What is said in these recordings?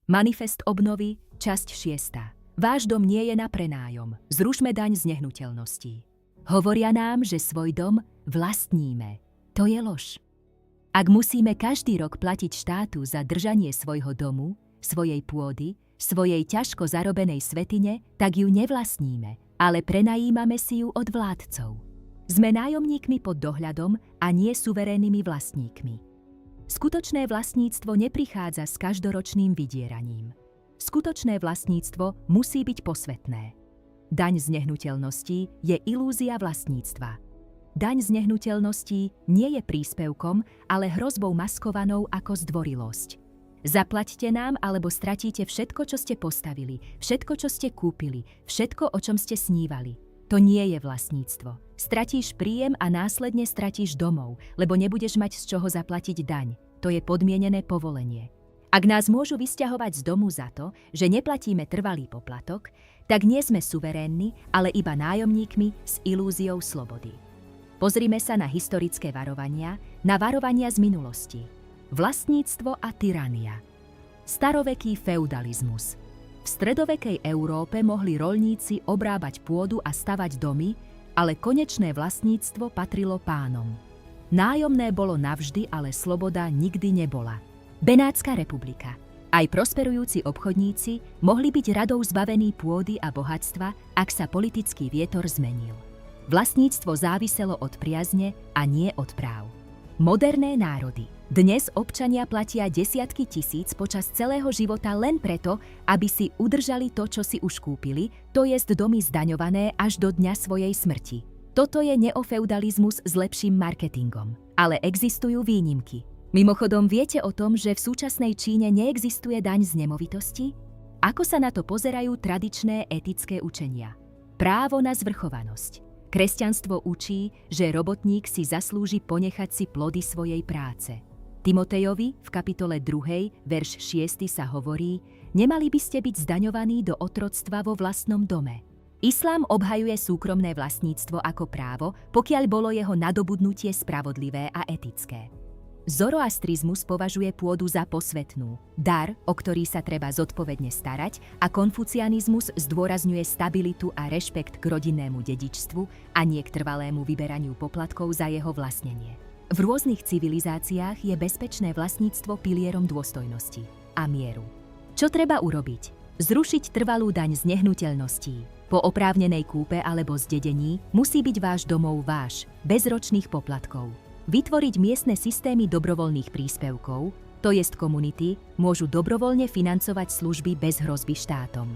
Manifest obnovy, časť 6. Váš dom nie je na prenájom. Zrušme daň z nehnuteľností. Hovoria nám, že svoj dom vlastníme. To je lož. Ak musíme každý rok platiť štátu za držanie svojho domu, svojej pôdy, svojej ťažko zarobenej svätyne, tak ju nevlastníme, ale prenajímame si ju od vládcov. Sme nájomníkmi pod dohľadom a nie suverénnymi vlastníkmi. Skutočné vlastníctvo neprichádza s každoročným vydieraním. Skutočné vlastníctvo musí byť posvätné. Daň z nehnuteľností je ilúzia vlastníctva. Daň z nehnuteľností nie je príspevkom, ale hrozbou maskovanou ako zdvorilosť. Zaplaťte nám, alebo stratíte všetko, čo ste postavili, všetko, čo ste kúpili, všetko, o čom ste snívali. To nie je vlastníctvo. Stratíš príjem a následne stratíš domov, lebo nebudeš mať z čoho zaplatiť daň. To je podmienené povolenie. Ak nás môžu vysťahovať z domu za to, že neplatíme trvalý poplatok, tak nie sme suverénni, ale iba nájomníkmi s ilúziou slobody. Pozrime sa na historické varovania, na varovania z minulosti. Vlastníctvo a tyrania. Staroveký feudalizmus. V stredovekej Európe mohli roľníci obrábať pôdu a stavať domy, ale konečné vlastníctvo patrilo pánom. Nájomné bolo navždy, ale sloboda nikdy nebola. Benátska republika. Aj prosperujúci obchodníci mohli byť radou zbavení pôdy a bohatstva, ak sa politický vietor zmenil. Vlastníctvo záviselo od priazne a nie od práv. Moderné národy. Dnes občania platia desiatky tisíc počas celého života len preto, aby si udržali to, čo si už kúpili, to jest domy zdaňované až do dňa svojej smrti. Toto je neofeudalizmus s lepším marketingom. Ale existujú výnimky. Mimochodom, viete o tom, že v súčasnej Číne neexistuje daň z nemovitosti? Ako sa na to pozerajú tradičné etické učenia? Právo na zvrchovanosť. Kresťanstvo učí, že robotník si zaslúži ponechať si plody svojej práce. Timotejovi v kapitole 2, verš 6 sa hovorí: nemali by ste byť zdaňovaní do otroctva vo vlastnom dome. Islám obhajuje súkromné vlastníctvo ako právo, pokiaľ bolo jeho nadobudnutie spravodlivé a etické. Zoroastrizmus považuje pôdu za posvätnú, dar, o ktorý sa treba zodpovedne starať, a konfucianizmus zdôrazňuje stabilitu a rešpekt k rodinnému dedičstvu a nie k trvalému vyberaniu poplatkov za jeho vlastnenie. V rôznych civilizáciách je bezpečné vlastníctvo pilierom dôstojnosti a mieru. Čo treba urobiť? Zrušiť trvalú daň z nehnuteľností. Po oprávnenej kúpe alebo zdedení musí byť váš domov váš, bez ročných poplatkov. Vytvoriť miestne systémy dobrovoľných príspevkov, to jest komunity, môžu dobrovoľne financovať služby bez hrozby štátom.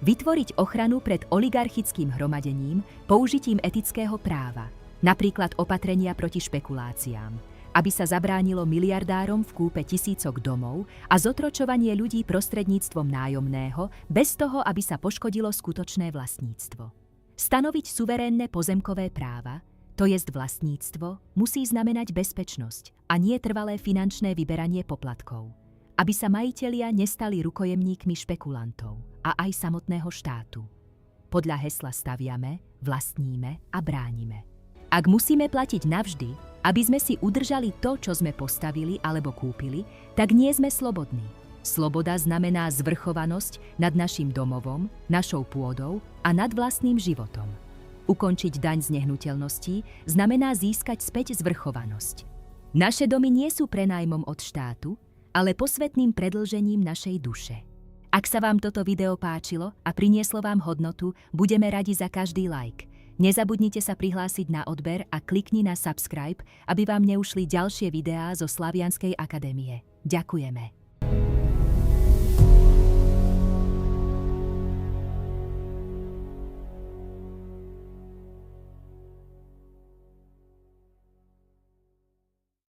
Vytvoriť ochranu pred oligarchickým hromadením použitím etického práva, napríklad opatrenia proti špekuláciám, aby sa zabránilo miliardárom v kúpe tisícok domov a zotročovanie ľudí prostredníctvom nájomného, bez toho, aby sa poškodilo skutočné vlastníctvo. Stanoviť suverénne pozemkové práva, to jest vlastníctvo, musí znamenať bezpečnosť a nie trvalé finančné vyberanie poplatkov, aby sa majitelia nestali rukojemníkmi špekulantov a aj samotného štátu. Podľa hesla staviame, vlastníme a bránime. Ak musíme platiť navždy, aby sme si udržali to, čo sme postavili alebo kúpili, tak nie sme slobodní. Sloboda znamená zvrchovanosť nad našim domovom, našou pôdou a nad vlastným životom. Ukončiť daň z nehnuteľností znamená získať späť zvrchovanosť. Naše domy nie sú prenájmom od štátu, ale posvätným predĺžením našej duše. Ak sa vám toto video páčilo a prinieslo vám hodnotu, budeme radi za každý like. Nezabudnite sa prihlásiť na odber a klikni na subscribe, aby vám neušli ďalšie videá zo Slavianskej akadémie. Ďakujeme.